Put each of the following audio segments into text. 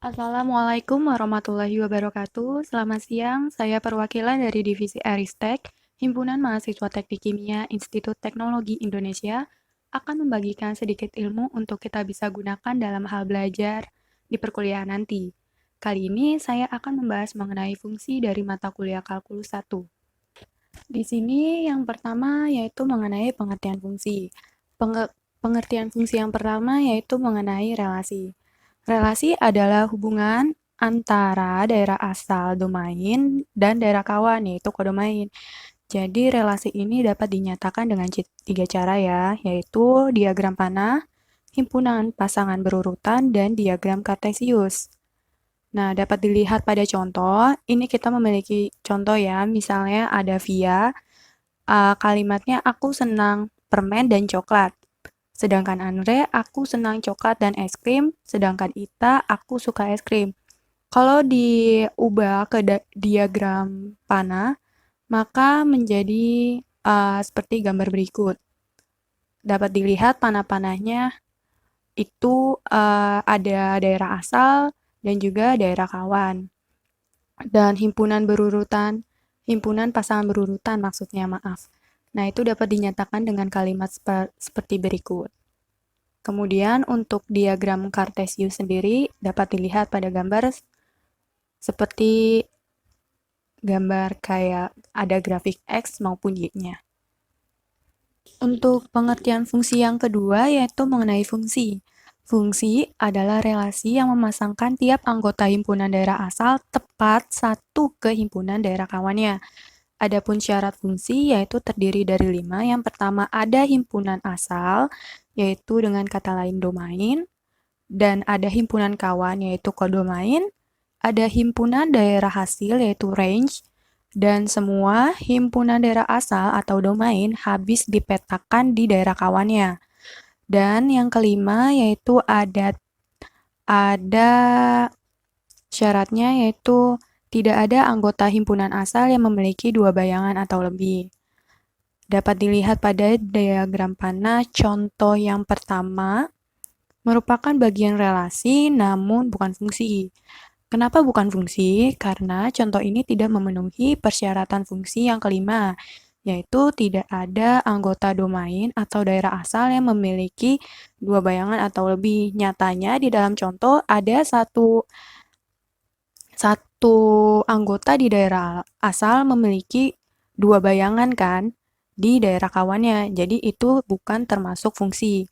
Assalamualaikum warahmatullahi wabarakatuh. Selamat siang, saya perwakilan dari Divisi Aristek, Himpunan Mahasiswa Teknik Kimia Institut Teknologi Indonesia, akan membagikan sedikit ilmu untuk kita bisa gunakan dalam hal belajar di perkuliahan nanti. Kali ini saya akan membahas mengenai fungsi dari mata kuliah Kalkulus 1. Di sini yang pertama yaitu mengenai pengertian fungsi. Pengertian fungsi yang pertama yaitu mengenai relasi. Relasi adalah hubungan antara daerah asal domain dan daerah kawan, yaitu kodomain. Jadi relasi ini dapat dinyatakan dengan tiga cara ya, yaitu diagram panah, himpunan pasangan berurutan, dan diagram kartesius. Nah, dapat dilihat pada contoh, ini kita memiliki contoh ya, misalnya ada via, kalimatnya aku senang permen dan coklat. Sedangkan Andre, aku senang coklat dan es krim, sedangkan Ita, aku suka es krim. Kalau diubah ke diagram panah, maka menjadi seperti gambar berikut. Dapat dilihat panah-panahnya itu ada daerah asal dan juga daerah kawan. Dan himpunan pasangan berurutan maksudnya, maaf. Nah, itu dapat dinyatakan dengan kalimat seperti berikut. Kemudian untuk diagram Cartesius sendiri dapat dilihat pada gambar seperti gambar kayak ada grafik X maupun Y-nya. Untuk pengertian fungsi yang kedua yaitu mengenai fungsi. Fungsi adalah relasi yang memasangkan tiap anggota himpunan daerah asal tepat satu ke himpunan daerah kawannya. Adapun syarat fungsi yaitu terdiri dari 5. Yang pertama ada himpunan asal, yaitu dengan kata lain domain, dan ada himpunan kawan yaitu kodomain, ada himpunan daerah hasil yaitu range, dan semua himpunan daerah asal atau domain habis dipetakan di daerah kawannya. Dan yang kelima yaitu ada syaratnya yaitu tidak ada anggota himpunan asal yang memiliki dua bayangan atau lebih. Dapat dilihat pada diagram panah contoh yang pertama merupakan bagian relasi namun bukan fungsi. Kenapa bukan fungsi? Karena contoh ini tidak memenuhi persyaratan fungsi yang kelima, yaitu tidak ada anggota domain atau daerah asal yang memiliki dua bayangan atau lebih. Nyatanya di dalam contoh ada satu anggota di daerah asal memiliki dua bayangan kan di daerah kawannya. Jadi itu bukan termasuk fungsi.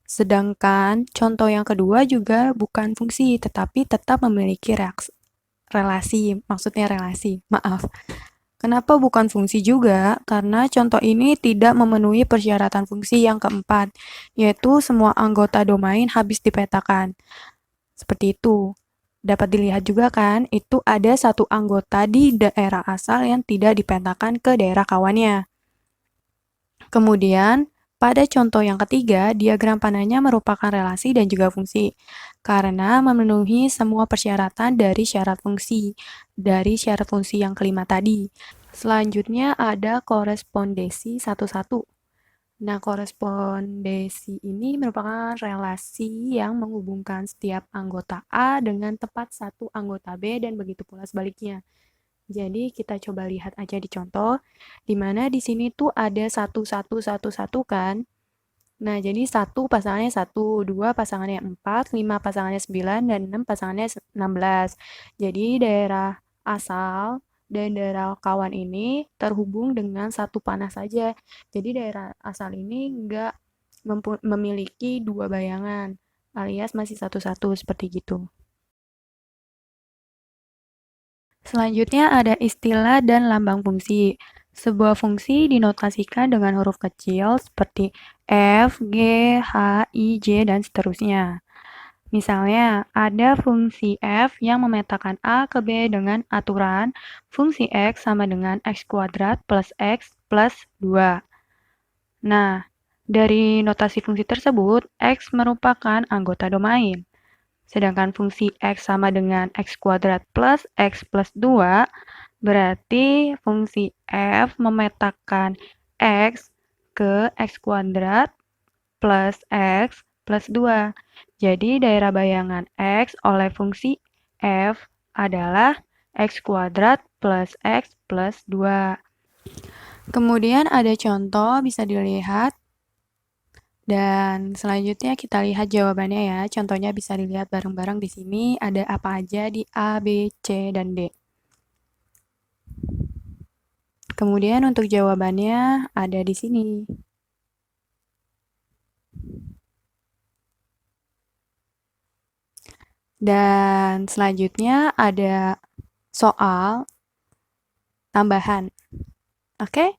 Sedangkan contoh yang kedua juga bukan fungsi, tetapi tetap memiliki relasi. Maksudnya relasi, maaf. Kenapa bukan fungsi juga? Karena contoh ini tidak memenuhi persyaratan fungsi yang keempat, yaitu semua anggota domain habis dipetakan. Seperti itu. Dapat dilihat juga kan, itu ada satu anggota di daerah asal yang tidak dipetakan ke daerah kawannya. Kemudian, pada contoh yang ketiga, diagram panahnya merupakan relasi dan juga fungsi, karena memenuhi semua persyaratan dari syarat fungsi yang kelima tadi. Selanjutnya ada korespondensi satu-satu. Nah, korespondensi ini merupakan relasi yang menghubungkan setiap anggota A dengan tepat satu anggota B dan begitu pula sebaliknya. Jadi kita coba lihat aja di contoh, di mana di sini tuh ada satu satu satu satu kan. Nah, jadi satu pasangannya satu, dua pasangannya 4, 5 pasangannya 9, dan 6 pasangannya 16. Jadi daerah asal dan daerah kawan ini terhubung dengan satu panah saja. Jadi daerah asal ini nggak memiliki dua bayangan, alias masih satu-satu seperti gitu. Selanjutnya ada istilah dan lambang fungsi. Sebuah fungsi dinotasikan dengan huruf kecil seperti F, G, H, I, J, dan seterusnya. Misalnya, ada fungsi F yang memetakan A ke B dengan aturan fungsi X sama dengan X kuadrat plus X plus 2. Nah, dari notasi fungsi tersebut, X merupakan anggota domain. Sedangkan fungsi X sama dengan X kuadrat plus X plus 2, berarti fungsi F memetakan X ke X kuadrat plus X plus 2. Jadi daerah bayangan X oleh fungsi F adalah X kuadrat plus X plus 2. Kemudian ada contoh bisa dilihat. Dan selanjutnya kita lihat jawabannya ya. Contohnya bisa dilihat bareng-bareng di sini. Ada apa aja di A, B, C, dan D. Kemudian untuk jawabannya ada di sini. Dan selanjutnya ada soal tambahan. Oke?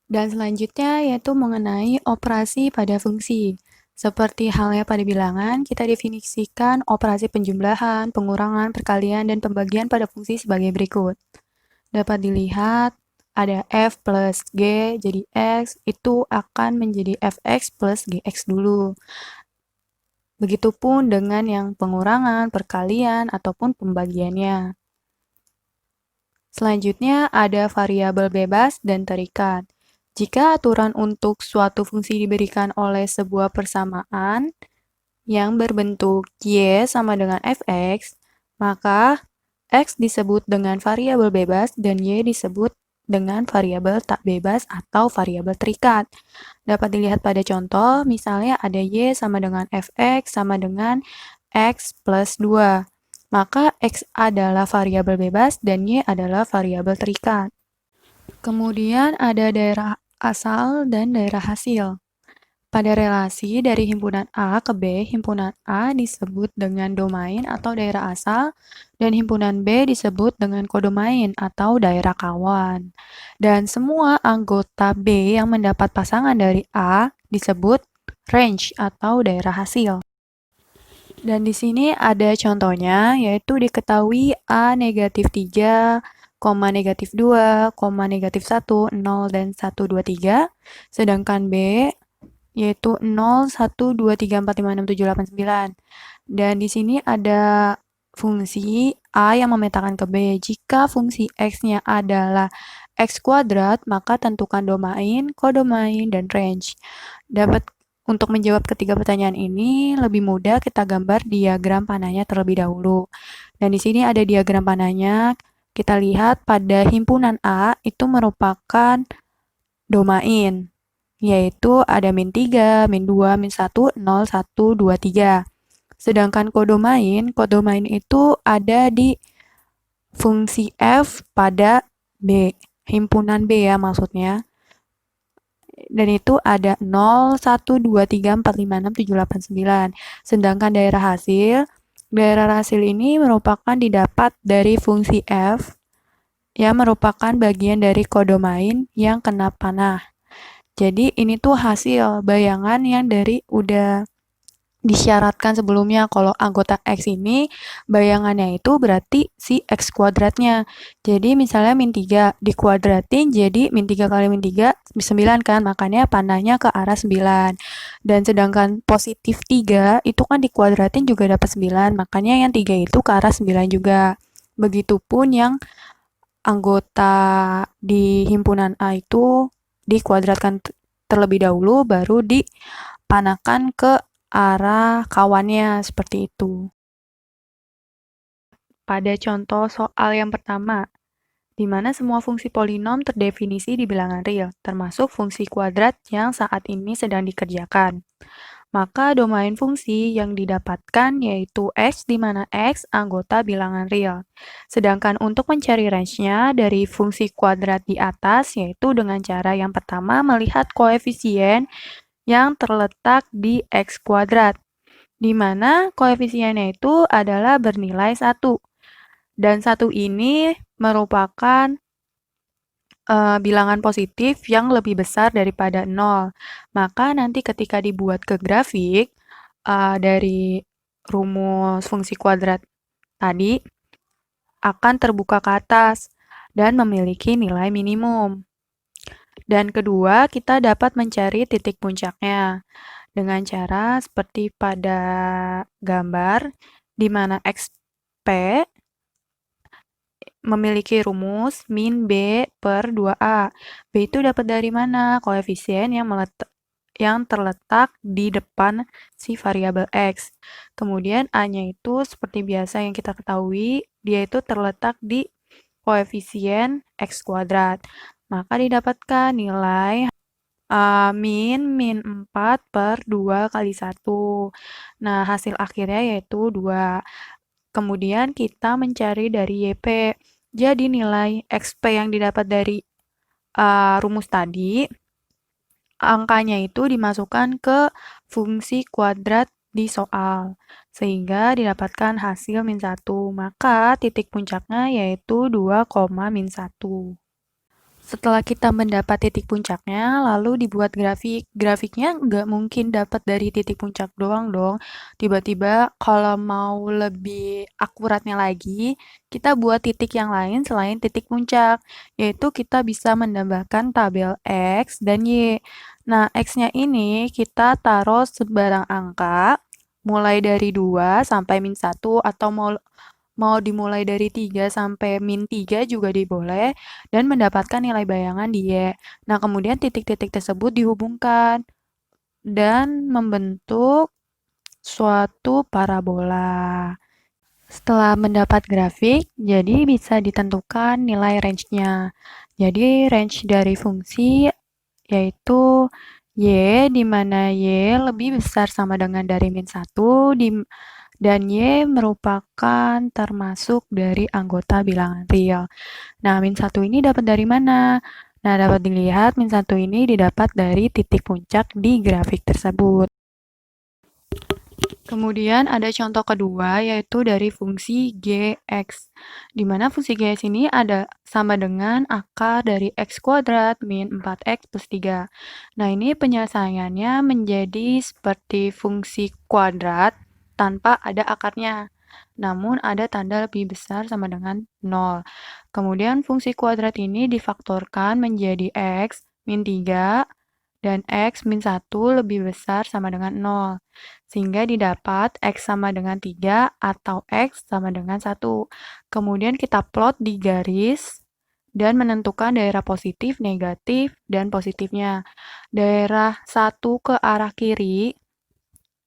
Dan selanjutnya yaitu mengenai operasi pada fungsi. Seperti halnya pada bilangan, kita definisikan operasi penjumlahan, pengurangan, perkalian, dan pembagian pada fungsi sebagai berikut. Dapat dilihat ada f plus g jadi x, itu akan menjadi fx plus gx dulu. Begitupun dengan yang pengurangan, perkalian, ataupun pembagiannya. Selanjutnya ada variabel bebas dan terikat. Jika aturan untuk suatu fungsi diberikan oleh sebuah persamaan yang berbentuk y sama dengan fx, maka x disebut dengan variabel bebas dan y disebut dengan variabel tak bebas atau variabel terikat. Dapat dilihat pada contoh, misalnya ada y sama dengan fx sama dengan x plus 2. Maka x adalah variabel bebas dan y adalah variabel terikat. Kemudian ada daerah asal dan daerah hasil. Pada relasi dari himpunan A ke B, himpunan A disebut dengan domain atau daerah asal, dan himpunan B disebut dengan kodomain atau daerah kawan. Dan semua anggota B yang mendapat pasangan dari A disebut range atau daerah hasil. Dan di sini ada contohnya, yaitu diketahui A negatif 3, negatif 2, negatif 1, 0, dan 1, 2, 3. Sedangkan B yaitu 0, 1, 2, 3, 4, 5, 6, 7, 8, 9. Dan di sini ada fungsi A yang memetakan ke B. Jika fungsi X-nya adalah X kuadrat, maka tentukan domain, kodomain, dan range. Untuk menjawab ketiga pertanyaan ini, lebih mudah kita gambar diagram panahnya terlebih dahulu. Dan di sini ada diagram panahnya. Kita lihat pada himpunan A itu merupakan domain, yaitu ada min 3, min 2, min 1, 0, 1, 2, 3. Sedangkan kodomain itu ada di fungsi F pada B, himpunan B ya maksudnya. Dan itu ada 0, 1, 2, 3, 4, 5, 6, 7, 8, 9. Sedangkan daerah hasil ini merupakan didapat dari fungsi F yang merupakan bagian dari kodomain yang kena panah. Jadi ini tuh hasil bayangan yang dari udah disyaratkan sebelumnya. Kalau anggota X ini bayangannya itu berarti si X kuadratnya. Jadi misalnya min 3 dikuadratin jadi min 3 kali min 3 9 kan, makanya panahnya ke arah 9. Dan sedangkan positif 3 itu kan dikuadratin juga dapat 9, makanya yang 3 itu ke arah 9 juga. Begitupun yang anggota di himpunan A itu dikuadratkan terlebih dahulu baru dipanahkan ke arah kawannya seperti itu. Pada contoh soal yang pertama, di mana semua fungsi polinom terdefinisi di bilangan real, termasuk fungsi kuadrat yang saat ini sedang dikerjakan. Maka domain fungsi yang didapatkan yaitu X, di mana X anggota bilangan real. Sedangkan untuk mencari range-nya dari fungsi kuadrat di atas, yaitu dengan cara yang pertama melihat koefisien yang terletak di X kuadrat, di mana koefisiennya itu adalah bernilai 1. Dan 1 ini merupakan bilangan positif yang lebih besar daripada 0. Maka nanti ketika dibuat ke grafik dari rumus fungsi kuadrat tadi akan terbuka ke atas dan memiliki nilai minimum. Dan kedua, kita dapat mencari titik puncaknya dengan cara seperti pada gambar, di mana XP memiliki rumus min B per 2A. B itu dapat dari mana? Koefisien yang yang terletak di depan si variabel X. Kemudian A-nya itu seperti biasa yang kita ketahui, dia itu terletak di koefisien X kuadrat. Maka didapatkan nilai min 4 per 2 kali 1. Nah, hasil akhirnya yaitu 2. Kemudian kita mencari dari YP. Jadi nilai XP yang didapat dari rumus tadi, angkanya itu dimasukkan ke fungsi kuadrat di soal, sehingga didapatkan hasil min 1. Maka titik puncaknya yaitu 2, min 1. Setelah kita mendapat titik puncaknya, lalu dibuat grafik. Grafiknya nggak mungkin dapat dari titik puncak doang dong. Tiba-tiba kalau mau lebih akuratnya lagi, kita buat titik yang lain selain titik puncak, yaitu kita bisa menambahkan tabel X dan Y. Nah, X-nya ini kita taruh sebarang angka, mulai dari 2 sampai min 1, atau mau dimulai dari 3 sampai min 3 juga diboleh, dan mendapatkan nilai bayangan di Y. Nah, kemudian titik-titik tersebut dihubungkan dan membentuk suatu parabola. Setelah mendapat grafik, jadi bisa ditentukan nilai range-nya. Jadi range dari fungsi yaitu Y, di mana Y lebih besar sama dengan dari min 1, dan Y merupakan termasuk dari anggota bilangan real. Nah, min 1 ini dapat dari mana? Nah, dapat dilihat min 1 ini didapat dari titik puncak di grafik tersebut. Kemudian ada contoh kedua yaitu dari fungsi Gx, di mana fungsi Gx ini ada sama dengan akar dari X kuadrat min 4X plus 3. Nah, ini penyelesaiannya menjadi seperti fungsi kuadrat tanpa ada akarnya, namun ada tanda lebih besar sama dengan 0. Kemudian fungsi kuadrat ini difaktorkan menjadi X min 3 dan X min 1 lebih besar sama dengan 0. Sehingga didapat X sama dengan 3 atau X sama dengan 1. Kemudian kita plot di garis dan menentukan daerah positif, negatif, dan positifnya. Daerah 1 ke arah kiri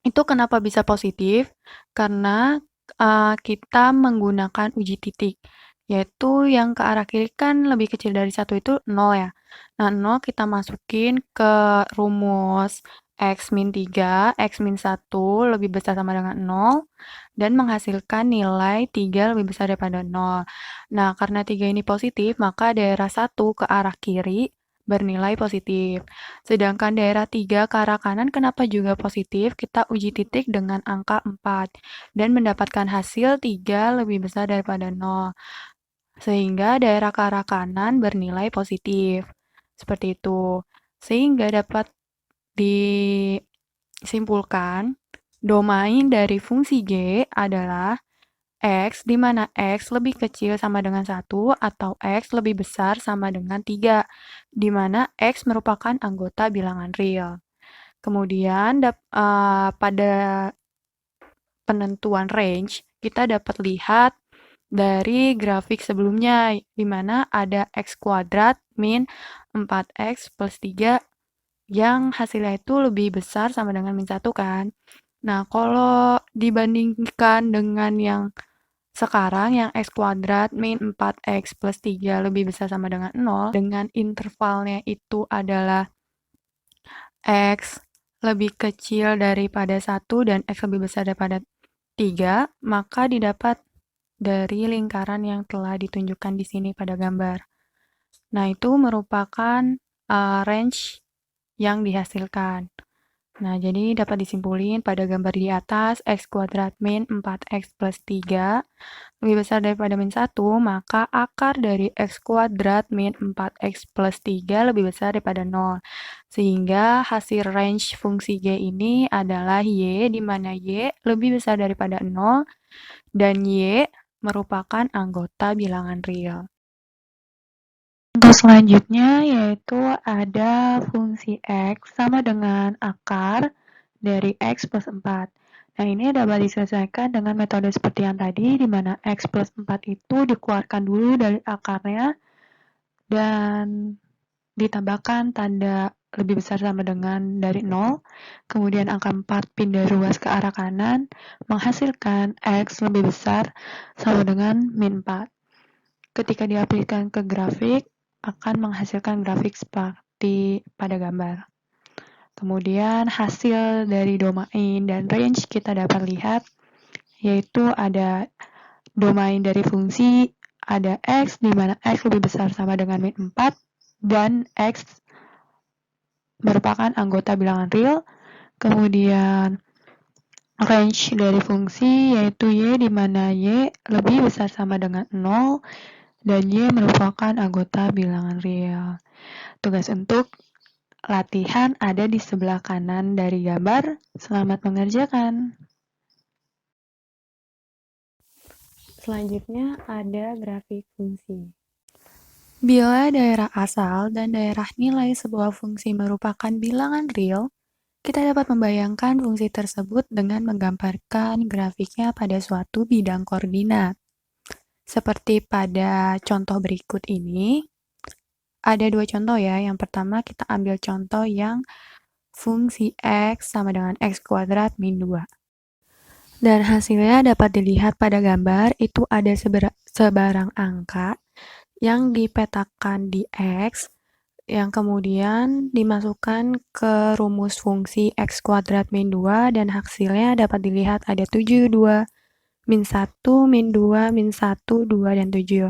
itu kenapa bisa positif? Karena kita menggunakan uji titik, yaitu yang ke arah kiri kan lebih kecil dari 1 itu 0 ya. Nah, 0 kita masukin ke rumus X min 3, X min 1 lebih besar sama dengan 0, dan menghasilkan nilai 3 lebih besar daripada 0. Nah, karena 3 ini positif, maka daerah 1 ke arah kiri bernilai positif. Sedangkan daerah 3 ke arah kanan kenapa juga positif? Kita uji titik dengan angka 4 dan mendapatkan hasil 3 lebih besar daripada 0. Sehingga daerah ke arah kanan bernilai positif. Seperti itu. Sehingga dapat disimpulkan domain dari fungsi G adalah X, di mana X lebih kecil sama dengan 1 atau X lebih besar sama dengan 3, di mana X merupakan anggota bilangan real. Kemudian pada penentuan range, kita dapat lihat dari grafik sebelumnya, di mana ada X kuadrat min 4X plus 3 yang hasilnya itu lebih besar sama dengan min 1 kan. Nah, kalau dibandingkan dengan yang sekarang yang X kuadrat min 4X plus 3 lebih besar sama dengan 0, dengan intervalnya itu adalah X lebih kecil daripada 1 dan X lebih besar daripada 3, maka didapat dari lingkaran yang telah ditunjukkan di sini pada gambar. Nah, itu merupakan range yang dihasilkan. Nah, jadi dapat disimpulin pada gambar di atas, X kuadrat min 4X plus 3 lebih besar daripada min 1, maka akar dari X kuadrat min 4X plus 3 lebih besar daripada 0. Sehingga hasil range fungsi G ini adalah Y, di mana Y lebih besar daripada 0, dan Y merupakan anggota bilangan real. Contoh selanjutnya yaitu ada fungsi X sama dengan akar dari X plus 4. Nah, ini dapat diselesaikan dengan metode seperti yang tadi, di mana X plus 4 itu dikeluarkan dulu dari akarnya dan ditambahkan tanda lebih besar sama dengan dari 0, kemudian angka 4 pindah ruas ke arah kanan, menghasilkan X lebih besar sama dengan min 4. Ketika diaplikasikan ke grafik, akan menghasilkan grafik seperti pada gambar. Kemudian hasil dari domain dan range kita dapat lihat, yaitu ada domain dari fungsi, ada X, di mana X lebih besar sama dengan min 4, dan X merupakan anggota bilangan real. Kemudian range dari fungsi yaitu Y, di mana Y lebih besar sama dengan 0 dan Y merupakan anggota bilangan real. Tugas untuk latihan ada di sebelah kanan dari gambar. Selamat mengerjakan. Selanjutnya ada grafik fungsi. Bila daerah asal dan daerah nilai sebuah fungsi merupakan bilangan real, kita dapat membayangkan fungsi tersebut dengan menggambarkan grafiknya pada suatu bidang koordinat. Seperti pada contoh berikut ini, ada dua contoh ya. Yang pertama kita ambil contoh yang fungsi X sama dengan X kuadrat min 2. Dan hasilnya dapat dilihat pada gambar, itu ada sebarang angka yang dipetakan di X, yang kemudian dimasukkan ke rumus fungsi X kuadrat min 2, dan hasilnya dapat dilihat ada 7, 2, min 1, min 2, min 1, 2, dan 7.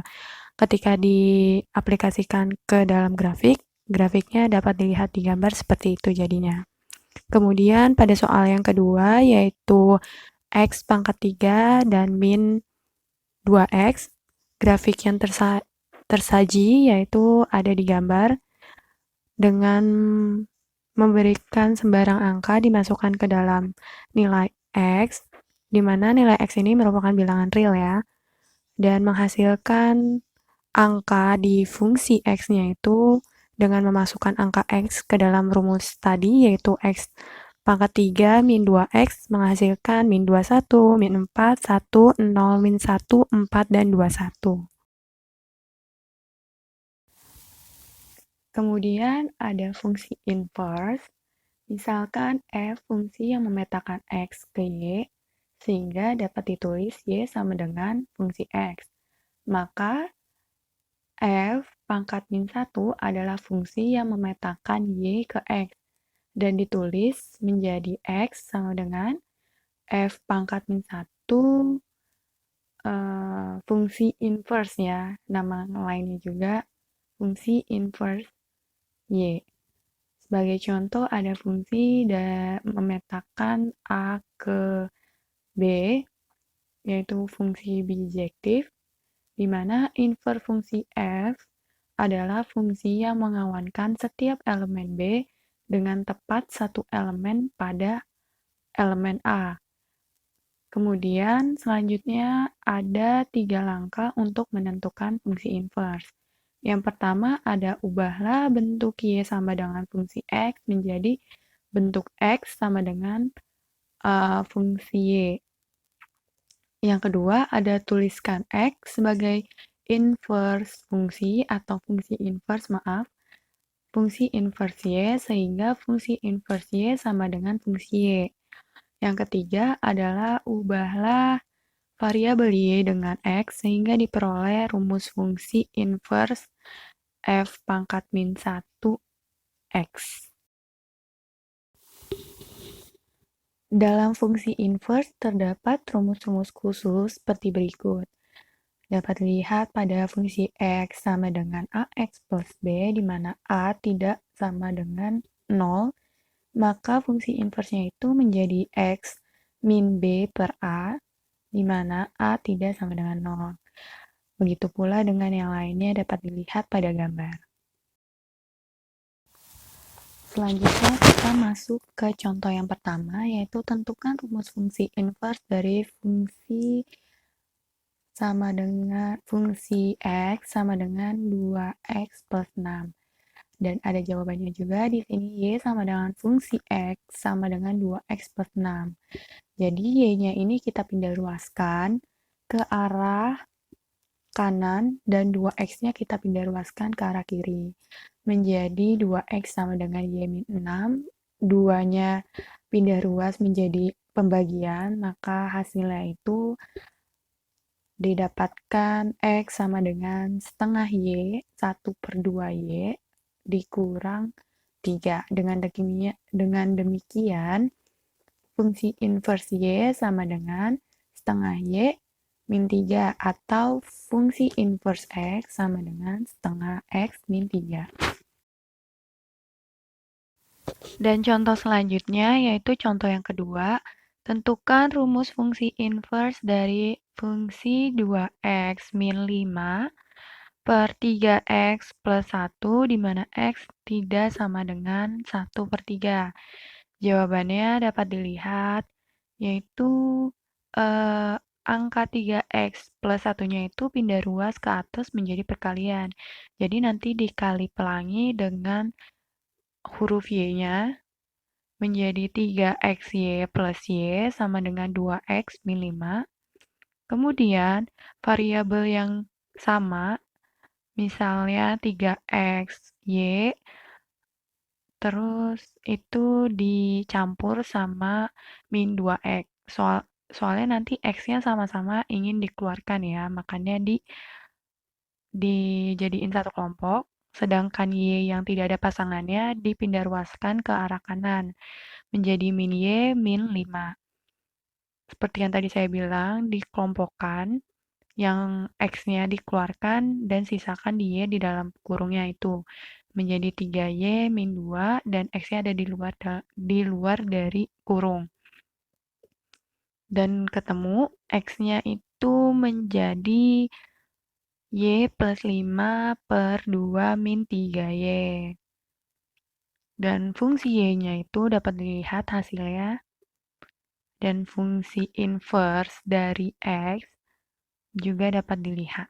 Ketika diaplikasikan ke dalam grafik, grafiknya dapat dilihat di gambar seperti itu jadinya. Kemudian pada soal yang kedua, yaitu X pangkat 3 dan min 2X, grafik yang tersaji yaitu ada di gambar dengan memberikan sembarang angka dimasukkan ke dalam nilai X, di mana nilai X ini merupakan bilangan real ya, dan menghasilkan angka di fungsi X-nya itu dengan memasukkan angka X ke dalam rumus tadi, yaitu X pangkat 3 min 2X menghasilkan min 21, min 4, 1, 0, min 1, 4, dan 21. Kemudian ada fungsi inverse, misalkan f fungsi yang memetakan X ke Y, sehingga dapat ditulis Y sama dengan fungsi X. Maka F pangkat min 1 adalah fungsi yang memetakan Y ke X, dan ditulis menjadi X sama dengan F pangkat min 1 fungsi inverse ya, nama lainnya juga fungsi inverse Y. Sebagai contoh ada fungsi memetakan A ke B, yaitu fungsi bijektif, di mana inverse fungsi f adalah fungsi yang mengawankan setiap elemen B dengan tepat satu elemen pada elemen A. Kemudian selanjutnya ada 3 langkah untuk menentukan fungsi inverse. Yang pertama ada ubahlah bentuk Y sama dengan fungsi X menjadi bentuk X sama dengan fungsi Y. Yang kedua, ada tuliskan X sebagai inverse fungsi atau fungsi inverse, fungsi inverse Y, sehingga fungsi inverse Y sama dengan fungsi Y. Yang ketiga adalah ubahlah variabel Y dengan X, sehingga diperoleh rumus fungsi inverse F pangkat min 1 X. Dalam fungsi inverse terdapat rumus-rumus khusus seperti berikut. Dapat dilihat pada fungsi X sama dengan AX plus B, di mana A tidak sama dengan 0, maka fungsi inversenya itu menjadi X min B per A, di mana A tidak sama dengan 0. Begitu pula dengan yang lainnya dapat dilihat pada gambar. Selanjutnya kita masuk ke contoh yang pertama, yaitu tentukan rumus fungsi inverse dari fungsi sama dengan fungsi X sama dengan 2X plus 6. Dan ada jawabannya juga di sini, Y sama dengan fungsi X sama dengan 2X plus 6. Jadi Y-nya ini kita pindah ruaskan ke arah kanan dan 2x-nya kita pindah ruaskan ke arah kiri. Menjadi 2x sama dengan y min 6, 2-nya pindah ruas menjadi pembagian, maka hasilnya itu didapatkan x sama dengan setengah y, 1/2y, dikurang 3. Dengan demikian, fungsi inverse y sama dengan setengah y min 3 atau fungsi inverse x sama dengan setengah x min 3. Dan contoh selanjutnya yaitu contoh yang kedua. Tentukan rumus fungsi inverse dari fungsi 2x min 5 per 3x plus 1 di mana x tidak sama dengan 1/3. Jawabannya dapat dilihat yaitu angka 3x plus 1-nya itu pindah ruas ke atas menjadi perkalian. Jadi nanti dikali pelangi dengan huruf y-nya menjadi 3xy plus y sama dengan 2x min 5. Kemudian variabel yang sama, misalnya 3xy, terus itu dicampur sama min 2x. Soalnya nanti x-nya sama-sama ingin dikeluarkan ya, makanya dijadiin satu kelompok, sedangkan y yang tidak ada pasangannya dipindah ruaskan ke arah kanan, menjadi min y min 5. Seperti yang tadi saya bilang, dikelompokkan, yang x-nya dikeluarkan dan sisakan di y di dalam kurungnya itu. Menjadi 3y min 2 dan x-nya ada di luar dari kurung. Dan ketemu x-nya itu menjadi y plus 5 per 2 min 3y. Dan fungsi y-nya itu dapat dilihat hasilnya. Dan fungsi inverse dari x juga dapat dilihat.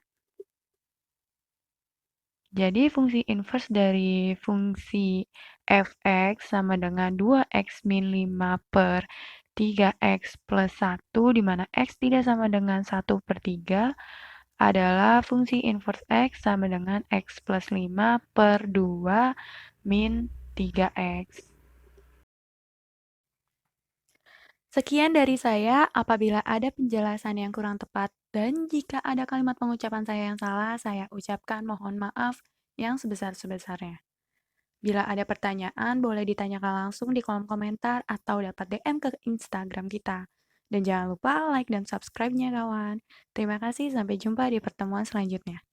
Jadi fungsi inverse dari fungsi fx sama dengan 2x min 5 per 3x plus 1, di mana x tidak sama dengan 1/3, adalah fungsi inverse x sama dengan x plus 5 per 2 min 3x. Sekian dari saya. Apabila ada penjelasan yang kurang tepat dan jika ada kalimat pengucapan saya yang salah, saya ucapkan mohon maaf yang sebesar-besarnya. Bila ada pertanyaan, boleh ditanyakan langsung di kolom komentar atau dapat DM ke Instagram kita. Dan jangan lupa like dan subscribe-nya kawan. Terima kasih, sampai jumpa di pertemuan selanjutnya.